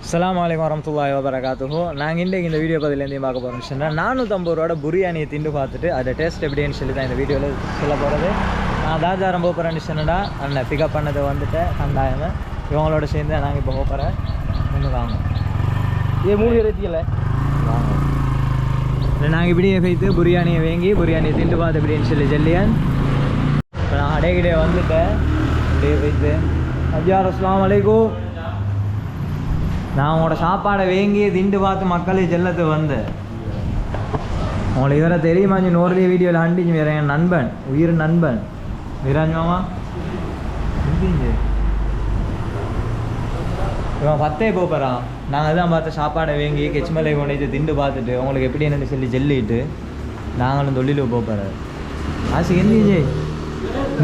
அஸ்ஸலாமு அலைக்கும் வரஹ்மத்துல்லாஹி வபரகாத்துஹு. நாங்கள் இன்றைக்கு இந்த வீடியோ பதிலேருந்து பார்க்க போகிறோம் சொன்னால் 450 ரூபாயோட பிரியாணியை திண்டு பார்த்துட்டு அதை டேஸ்ட் எப்படின்னு சொல்லி தான் இந்த வீடியோவில் சொல்ல போகிறது. நான் தாஜாரம் போகிறேன்னு சொன்னா அண்ணன் பிக்கப் பண்ணதை வந்துட்டு கண்டாயம் இவங்களோட சேர்ந்து நாங்கள் இப்போ போகிறேன். ஒன்று வாங்க மூணு இருபத்தியில் வாங்க நாங்கள் இப்படியே போய்த்து பிரியாணியை வாங்கி பிரியாணியை திண்டு பார்த்து எப்படின்னு சொல்லி சொல்லியன். இப்போ நான் அடைக்கிட்டே வந்துட்டேன். அப்படியே போய்த்து அஜ்யார் அஸ்ஸலாமு அலைக்கும். நான் உங்களோட சாப்பாடை வேங்கி திண்டு பார்த்து மக்களே செல்லத்து வந்தேன். உங்களுக்கு இவரை தெரியுமா? நூறுலேயே வீடியோவில் அண்டிச்சு வேற என் நண்பன், உயிர் நண்பன் விராஜ்மாமா இருந்தீங்க. இவன் 10 போகிறான். நாங்கள் தான் பார்த்து சாப்பாடை வேங்கி கெச்மலை கொண்டு திண்டு பார்த்துட்டு உங்களுக்கு எப்படி என்னன்னு சொல்லி சொல்லிட்டு நாங்களும் தொழிலுக்கு போகிறாரு. ஆசை எந்திரிச்சு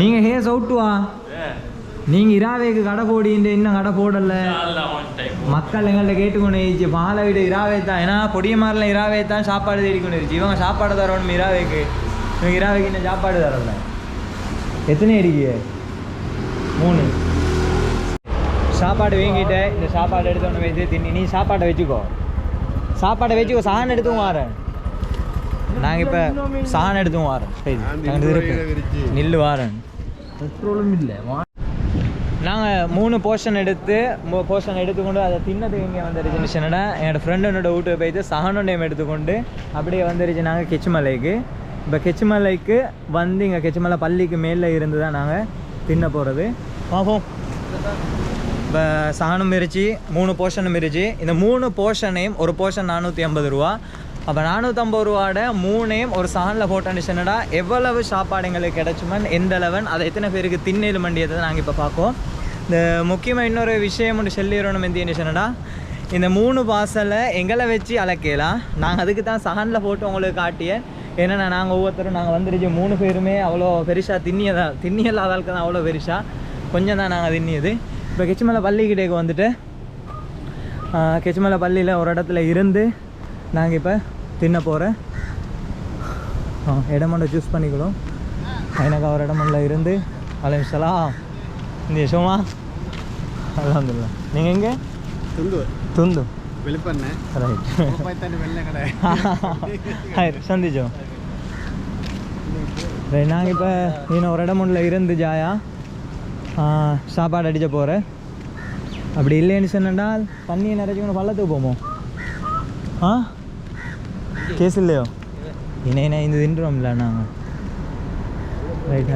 நீங்கள் ஹே சவுட்டுவா நீங்கள் இராவேக்கு கடை போடிட்டு இன்னும் கடை போடலை. மக்கள் எங்கள்கிட்ட கேட்டுக்கொண்டு பாலை விட இராவே தான், ஏன்னா பொடிய மாதிரிலாம் இராவே தான் சாப்பாடு தேடிக்கொண்டு இருந்துச்சு. இவங்க சாப்பாடு தரணும் இராவேக்கு, இவங்க இராவேக்கு இன்னும் சாப்பாடு தரல. எத்தனை அடிக்கு 3 சாப்பாடு வாங்கிட்டேன். இந்த சாப்பாடு எடுத்தோன்னு வைத்து தின்னி நீ சாப்பாடை வச்சுக்கோ, சாப்பாடை வச்சுக்கோ. சாணம் எடுத்தும் வாரேன். நாங்கள் இப்போ சாணம் எடுத்தும் வாரேன். நில்லு வாரேன். பெட்ரோலும் இல்லை. நாங்கள் 3 போர்ஷன் எடுத்துக்கொண்டு அதை தின்னதுக்கு இங்கே வந்துருச்சுன்னு சொன்னால் என்னோடய ஃப்ரெண்டனோட வீட்டுக்கு போய்ட்டு சகனோடையும் எடுத்துக்கொண்டு அப்படியே வந்துருச்சு. நாங்கள் கெச்சிமலைக்கு இப்போ கெச்சிமலைக்கு வந்து இங்கே கெச்சிமலை பள்ளிக்கு மேலே இருந்து தான் நாங்கள் தின்ன போகிறது. பார்ப்போம். இப்போ சகனம் இருச்சு, 3 போர்ஷனும் இருச்சு. இந்த 3 போர்ஷனையும் ஒரு போர்ஷன் 450 ரூபா. அப்போ 450 ரூபாவோட 3ஐயும் ஒரு சகனில் போட்டோன்னு சொன்னடா எவ்வளவு சாப்பாடு எங்களுக்கு கிடச்சுமன், எந்த லெவன், அதை எத்தனை பேருக்கு தின்னேலு மண்டியதை நாங்கள் இப்போ பார்ப்போம். இந்த முக்கியமாக இன்னொரு விஷயம் ஒன்று சொல்லிடணும். என்ன சொன்னடா இந்த 3 பார்சலை எங்களை வச்சு அளக்கலாம். நாங்கள் அதுக்கு தான் சகனில் போட்டு உங்களுக்கு காட்டிய. ஏன்னா நாங்கள் ஒவ்வொருத்தரும் நாங்கள் வந்துருச்சு 3 பேருமே அவ்வளோ பெருசாக திண்ணியல்லாத ஆளுக்கு தான் அவ்வளோ பெருசாக கொஞ்சம் தான் நாங்கள் திண்ணியது. இப்போ கெச்சிமலை பள்ளிக்கிட்டேக்கு வந்துட்டு கெச்சிமலை பள்ளியில் ஒரு இடத்துல இருந்து நாங்கள் இப்போ தின்ன போகிறேன். இடமொண்ட சூஸ் பண்ணிக்கணும். எனக்கு ஒரு இடமொண்ட இருந்து அலைசலாம் இந்த ஷோமா அல்ஹம்துலில்லாஹ். நீங்கள் எங்கே? துந்து வெளிப்பண்ண ரைட் சந்திச்சோம். ரைட் நாங்கள் இப்போ இன்னும் ஒரு இடமொண்டில் இருந்து ஜாயா சாப்பாடு அடித்த போகிறேன். அப்படி இல்லைன்னு சொன்னால் தண்ணியை நிறைச்சிக்கணும் பள்ளத்துக்கு போவோம். கேஸ் இல்லையோ இணையினா இந்த தின்றோம்ல நாங்கள். ரைட்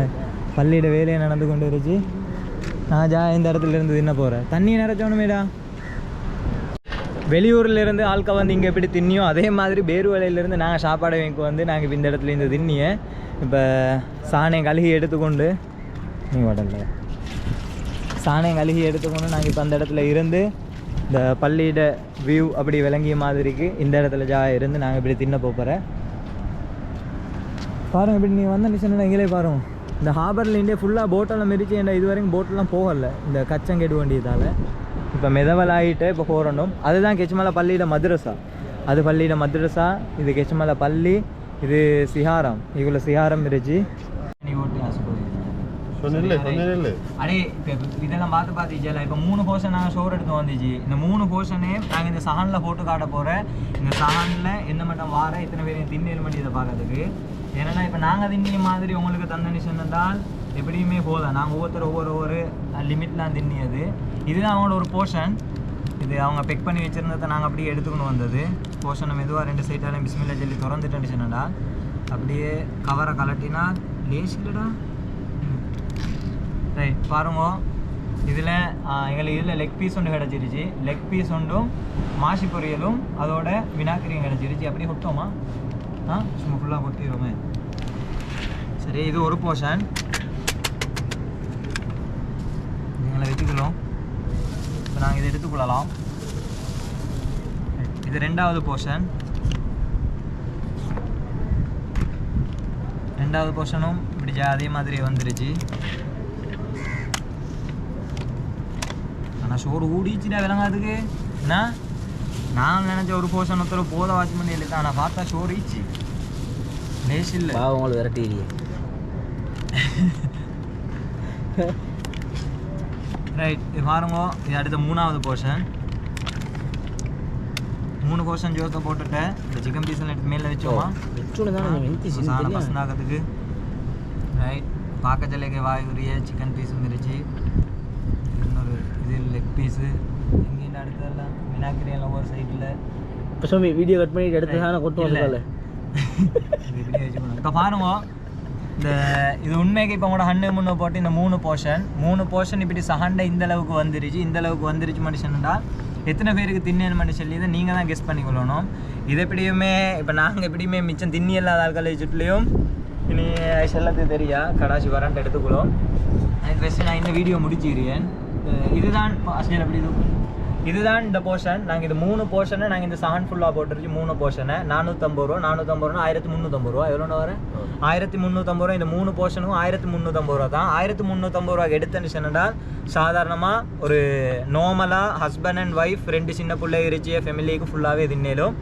பள்ளியிட வேலையை நடந்து கொண்டு இருந்துச்சு. நான் இந்த இடத்துல இருந்து தின்ன போகிறேன். தண்ணியை நிறைச்சோணுமேடா. வெளியூர்லேருந்து ஆட்கள் வந்து இங்கே எப்படி தின்னியோ அதே மாதிரி பேருவலையிலேருந்து நாங்கள் சாப்பாடு வாங்கி வந்து நாங்கள் இப்போ இந்த இடத்துல இந்த தின்னியை இப்போ சாணையை கழுகி எடுத்துக்கொண்டு நீங்கள் உடல்ல சாணையை கழுகி எடுத்துக்கொண்டு நாங்கள் இப்போ அந்த இடத்துல இருந்து இந்த பள்ளியிட வியூ அப்படி விளங்கிய மாதிரிக்கு இந்த இடத்துல இருந்து நாங்கள் இப்படி தின்ன போகிறேன். பாருங்கள் இப்படி நீங்கள் வந்த நிச்சயம் எங்களே பாருங்கள். இந்த ஹார்பரில் இண்டியா ஃபுல்லாக போட்டெல்லாம் மிரிச்சு என்ன இது வரைக்கும் போட்டெல்லாம் போகலை இந்த கச்சங்கெடு வண்டியதால். இப்போ மிதவலாகிட்டு இப்போ போகிறோம். அதுதான் கெச்சிமலை பள்ளியிட மദ്രസா. அது பள்ளியிட மദ്രസா, இது கெச்சிமலை பள்ளி, இது சிஹாரம். இவ்வளோ சிஹாரம் இருந்துச்சு. அடே இதெல்லாம் பார்த்துச்சல. இப்போ 3 போர்ஷன் நாங்கள் ஷோர் எடுத்து வந்துச்சு. இந்த 3 போர்ஷனே நாங்கள் இந்த சகனில் போட்டு காட்ட போகிறேன். இந்த சகனில் எந்த மட்டும் வார இத்தனை பேர் திண்ணேல் மட்டும் இதை பார்க்கறதுக்கு. ஏன்னா இப்போ நாங்கள் திண்ணிய மாதிரி உங்களுக்கு தந்தனி சொன்னதால் எப்படியுமே போதும். நாங்கள் ஒவ்வொரு லிமிட்லாம் திண்ணியது. இதுதான் அவங்களோட ஒரு போர்ஷன். இது அவங்க பெக் பண்ணி வச்சுருந்ததை நாங்கள் அப்படியே எடுத்துக்கணும் வந்தது. போர்ஷனை மெதுவாக 2 சைட்டாலையும் பிஸ்மில்லா சொல்லி திறந்துட்டேன்னு சொன்னடா. அப்படியே கவரை கலட்டினா லேஸ் இல்லைடா. ரைட் பாருங்க. இதில் எங்களுக்கு இதில் லெக் பீஸ் ஒன்று கிடச்சிருச்சு. லெக் பீஸ் ஒன்றும் மாசி பொரியலும் அதோட வினாக்கிரியும் கிடச்சிருச்சு. அப்படியே கொட்டோமா? சும்மா ஃபுல்லாக கொட்டிடுவோமே. சரி இது ஒரு போர்ஷன் எங்களை வச்சுக்கலாம். இப்போ நாங்கள் இதை எடுத்துக்கொள்ளலாம். இது 2வது போர்ஷன். 2வது போர்ஷனும் இப்படி அதே மாதிரி வந்துருச்சு. ஆனால் சோறு ஊடிச்சுட்டா விளங்காதுக்கு என்ன. நான் நினச்ச ஒரு போர்ஷன் ஒருத்தர் போத வாட்ச் பண்ணி இல்லை. ஆனால் பார்த்தா சோறு ஈச்சு லேஸ் இல்லை. உங்களுக்கு விரட்டி ரைட் இது பாருங்க. இது அடுத்த 3வது போர்ஷன். 3 போர்ஷன் ஜோத்தை போட்டுட்டு இந்த சிக்கன் பீஸ்லாம் எடுத்து மேலே வச்சோமா சாணம் பசந்தாக்கிறதுக்கு ரைட் பார்க்க சொல்லிக்க வாயுரிய சிக்கன் பீஸும் இருந்துச்சு இன்னொரு இது லெக் பீஸு எங்கேயும் அடுத்ததெல்லாம் வினாக்கிரியெல்லாம் ஒவ்வொரு சைடில் இப்போ சுவாமி வீடியோ கட் பண்ணிட்டு எடுத்து சாணம் கொண்டு வரல இப்படி வச்சுக்கணும் இப்போ பாருங்க இந்த இது உண்மைக்கு இப்போ கூட 100 போட்டு இந்த 3 போர்ஷன் இப்படி சஹண்டை இந்த அளவுக்கு வந்துருச்சு மனுஷன்டா எத்தனை பேருக்கு தின்னு சொல்லி இதை நீங்கள் தான் கெஸ் பண்ணிக்கொள்ளணும் இது எப்படியுமே இப்போ நாங்கள் எப்படியுமே மிச்சம் திண்ணி இல்லாத ஆட்களை சுட்டுலையும் இனி செல்லத்துக்கு தெரியா கடாசி வரன்ட்டு எடுத்துக்கொள்ளும் எனக்கு ஃபஸ்ட்டு நான் இந்த வீடியோ முடிச்சுக்கிறேன் இதுதான் அஸ்ஜல் எப்படி இதுதான் இந்த போர்ஷன் நாங்கள் இது 3 போர்ஷனை நாங்கள் இந்த சஹன் ஃபுல்லாக போட்டுருச்சு 3 போர்ஷனை 450 ரூபா 1350 ரூபா எவ்வளோன்னு வரேன் 1350 ரூபா இந்த 3 போர்ஷனும் 1350 ரூபா தான் 1350 ரூபாய்க்கு எடுத்தேன்னு சொன்னா சாதாரணமாக ஒரு நார்மலாக ஹஸ்பண்ட் அண்ட் ஒய்ஃப் 2 சின்ன பிள்ளை இருந்துச்சு ஃபேமிலிக்கு ஃபுல்லாகவே தின்னேலும்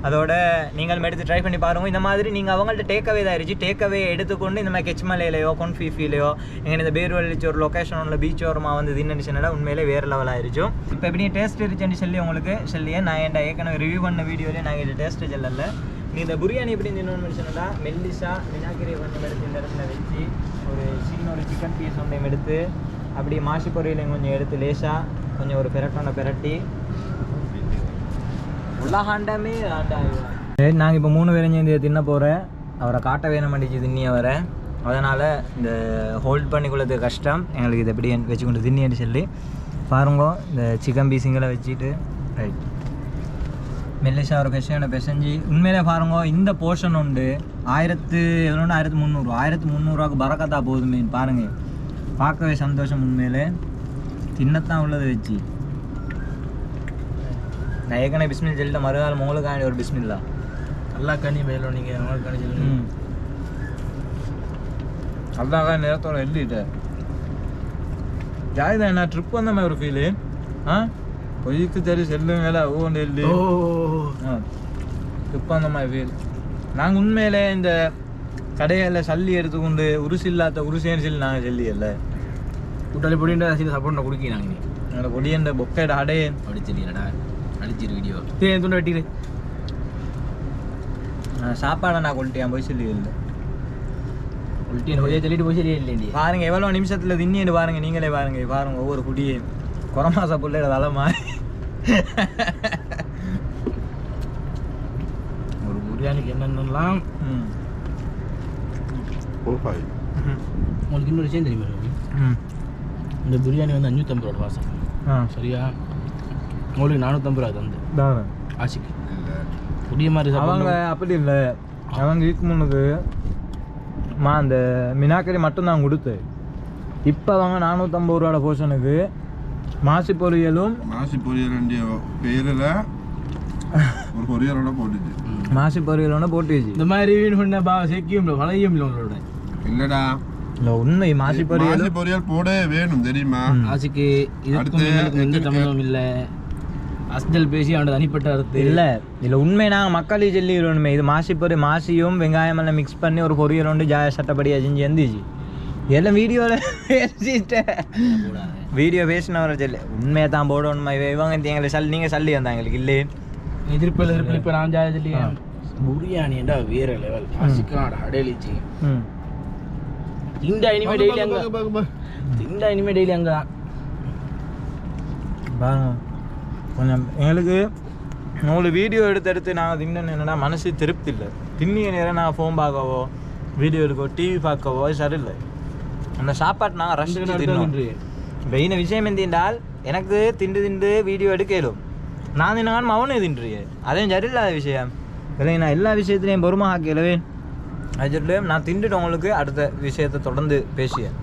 அதோட நீங்களும் எடுத்து ட்ரை பண்ணி பாருங்க இந்த மாதிரி நீங்கள் அவங்கள்ட்ட டேக்அவே தான் இருந்துச்சு டேக்அவே எடுத்துக்கொண்டு இந்த மாதிரி கெச்மலையிலையோ கொன்ஃபீஃபிலையோ எங்கே இந்த பேர்வழிச்சு ஒரு லொக்கேஷன் உள்ள பீச் ஓரமாக வந்து தின்னு சொன்னா உண்மையிலே வேறு லெவல் ஆயிருச்சு இப்போ எப்படி டேஸ்ட் இருந்துச்சுன்னு சொல்லி உங்களுக்கு சொல்லியே நான் என் ஏற்கனவே ரிவ்யூ பண்ண வீடியோலேயே நாங்கள் இது டேஸ்ட்டு சொல்லல நீ இந்த பிரியாணி எப்படி தின்னு சொன்னா மெல்லிசா வினாக்கிரி கொஞ்சம் எடுத்து இந்த இடத்துல வச்சு ஒரு சின்ன சிக்கன் பீஸ் ஒன்றையும் எடுத்து அப்படியே மாசி பொரியலையும் கொஞ்சம் எடுத்து லேசாக கொஞ்சம் ஒரு பிரட்டி உள்ளாண்டாமே நாங்கள் இப்போ 3 பேரும் சேர்ந்து தின்ன போகிறேன் அவரை காட்ட வேணும் பண்ணிச்சு திண்ணிய வர அதனால் இந்த ஹோல்ட் பண்ணிக்கொள்ளது கஷ்டம் எங்களுக்கு இதை எப்படி வச்சுக்கொண்டு தின்னின்னு சொல்லி பாருங்க இந்த சிக்கன் பீஸுங்களை வச்சுட்டு ரைட் மெல்லிசா ஒரு பிசைஞ்சு உண்மையிலே பாருங்க இந்த போர்ஷன் உண்டு 1300 பறக்கத்தா போதுமே பாருங்கள் பார்க்கவே சந்தோஷம் உண்மையிலே தின்னத்தான் உள்ளது வச்சு நான் ஏற்கனவே பிஸ்மில் சொல்லிட்டு மறுநாள் மோளுக்காண்டி ஒரு பிஸ்மில்லா நல்லா கனி மேலும் நீங்கள் மோளுக்காண்டி சொல்லி அதாக்கா நேரத்தோட எழுதிட்டேன் ஜாய்தான் என்ன ட்ரிப் வந்த மாதிரி ஒரு ஃபீலு பொய்க்கு சரி செல்லும் வேலை ஒவ்வொன்று எழுதி ட்ரிப் வந்த மாதிரி ஃபீல் நாங்கள் உண்மையிலே இந்த கடையில் சல்லி எடுத்துக்கொண்டு உருசி இல்லாத உருசின்னு சொல்லி நாங்கள் சொல்லியல்ல கூட்டாளி பொடின்ற சப்போர்ட் கொடுக்கி நாங்கள் என்னோட பொடியன்ற பொக்கையோட அடையே அப்படி சொல்லிடா அடிச்சிரு வீடியோ துண்டு வெட்டிடு சாப்பாடை நான் கொல்ட்டியான் போய் சொல்லி இல்லை சொல்லிட்டு போய் சரி இல்லைண்டி பாருங்க எவ்வளோ நிமிஷத்தில் தின்னின்னு பாருங்க நீங்களே பாருங்க ஒவ்வொரு குடியே கொரமாசா பிள்ளையோட தலைமா ஒரு பிரியாணிக்கு என்னென்னலாம் உங்களுக்கு இன்னொரு விஷயம் தெரியுமா இந்த பிரியாணி வந்து 550 ரூபா வாசம் சரியா உங்களுக்கு 450 ரூபா தந்து ஆசிக்கு புதிய மாதிரி அவங்க அப்படி இல்லை அவங்க இதுக்கு முன்னுக்கு அந்த மினாக்கறி மட்டும்தான் கொடுத்து இப்போ அவங்க 450 ரூபாயோட போர்ஷனுக்கு மாசி பொரியலும் பேரில் ஒரு பொரியலோட போட்டுச்சு மாசி பொரியலோட போட்டுச்சு இந்த மாதிரி சேர்க்கியும் வளையும் இல்லை உங்களோட இல்லடா இல்லை உண்மை மாசி பொரியல் போட வேணும் தெரியுமா ஆசிக்கு இதுக்கு எந்த சம்மந்தம் இல்லை அஸ்ஜல் பேசி அவனோட தனிப்பட்ட அர்த்தம் இல்லை இல்லை உண்மை நாங்கள் மக்களே சொல்லிடுவோமே இது மாசியும் வெங்காயம் எல்லாம் மிக்ஸ் பண்ணி ஒரு பொரியல் ஒன்று சட்டப்படியாக செஞ்சு வந்துச்சு எல்லாம் வீடியோவில் பேசிட்டேன் வீடியோ பேசினவரை சொல்லி உண்மையை தான் போடணுமா இவங்க எங்களை நீங்கள் சொல்லி வந்தாங்க எங்களுக்கு இல்லை எதிர்ப்பு இப்போ நான் சொல்லி பிரியாணிண்டா வேற லெவல் ஆசிக்கான அடையலிச்சு திண்டா இனிமே டெய்லி அங்கே தான் கொஞ்சம் எங்களுக்கு உங்களுக்கு வீடியோ எடுத்து நாங்கள் தின்னு என்னென்னா மனசு திருப்தி இல்லை திண்ணிய நேரம் நாங்கள் ஃபோன் பார்க்கவோ வீடியோ எடுக்கவோ டிவி பார்க்கவோ சரியில்லை அந்த சாப்பாட்டு நாங்கள் ரசிச்சு தின்னோம் இப்போ இந்த விஷயம் எந்தின்றால் எனக்கு திண்டு வீடியோ எடுக்கலும் நான் தின்னாலும் அவனே தின்றியே அதையும் சரியில்லாத விஷயம் இல்லை நான் எல்லா விஷயத்துலையும் பொறுமை ஆக்கலவே அது சொல்லியும் நான் திண்டுட்டு உங்களுக்கு அடுத்த விஷயத்தை தொடர்ந்து பேசியேன்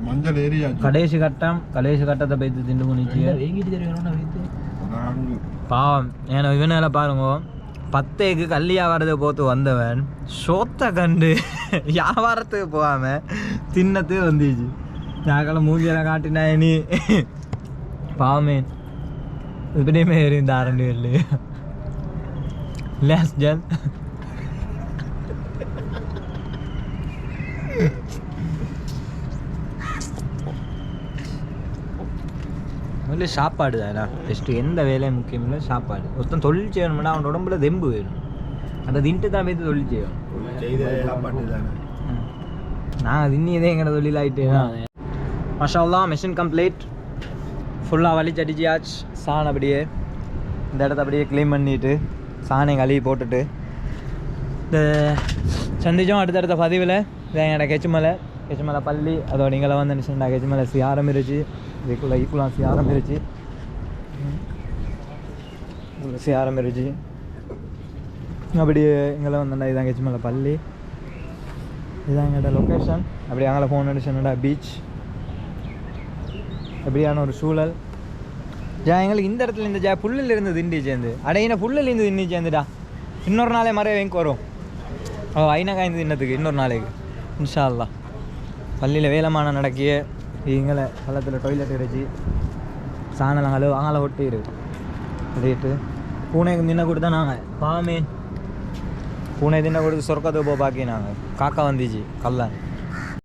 மஞ்சள் ஏரியா கடைசி கட்டத்தை போய்த்து திண்டு பண்ணிச்சு பாவம் ஏன்னா இவனால பாருங்க 10க்கு கல்யாணத்துக்கு போத்து வந்தவன் சோத்தை கண்டு வியாபாரத்துக்கு போகாம தின்னத்துக்கு வந்துச்சு நாக்கெல்லாம் மூஞ்சியெல்லாம் காட்டினா நீ பாவமே இப்படியுமே இந்த 2 வெள்ளி லேஸ் ஜல் முதல்ல சாப்பாடு தானே ஃபஸ்ட்டு எந்த வேலையும் முக்கியம் இல்லை சாப்பாடு ஒருத்தன் தொழில் செய்யணும்னா அவன் உடம்புல தெம்பு வேணும் அதை தின்ட்டு தான் போய் தொழில் செய்யணும் நான் தின்னியதே எங்கட தொழில் ஆகிட்டே மஷால்லாம் மிஷின் கம்ப்ளீட் ஃபுல்லாக வலிச்சடிச்சியாச்சு சாணம் அப்படியே இந்த இடத்த அப்படியே க்ளீன் பண்ணிவிட்டு சாணை கழுவி போட்டுட்டு இந்த சந்திச்சோம் அடுத்தடுத்த பதிவில் இதை எங்கள்ட கெச்சுமலை பள்ளி அதோட இங்கே வந்து நினைச்சுட்டா கெச்சுமலை ஆரம்பிச்சு இதுக்குள்ளே ஈக்குலாம் ஆரம்பிச்சு அப்படியே இங்கே வந்தேன்டா இதான் கெச்சுமலை பள்ளி இதுதான் எங்கள்ட லொக்கேஷன் அப்படியே அங்கே ஃபோன் அடிச்சுடா பீச் எப்படியான ஒரு சூழல் எங்களுக்கு இந்த இடத்துல இந்த புல்லில் இருந்து திண்டி சேர்ந்து அடையின புல்லில் இருந்து திண்டி சேர்ந்துடா இன்னொரு நாளே மறைய எங்கே வரும் ஐநா காய்ந்து தின்னத்துக்கு இன்னொரு நாளைக்கு இன்ஷா அல்லா பள்ளியில் வேலைமான நடக்கிய இங்கே பள்ளத்தில் டொய்லெட் இறைச்சி சாணம் அங்கே ஒட்டி இருக்கு அதேட்டு பூனைக்கு தின்ன கொடுத்தா நாங்கள் பாமே பூனை தின்ன கொடுத்து சொர்க்கத்துக்கு போய் பாக்கி நாங்கள் காக்கா வந்துச்சு கல்லான்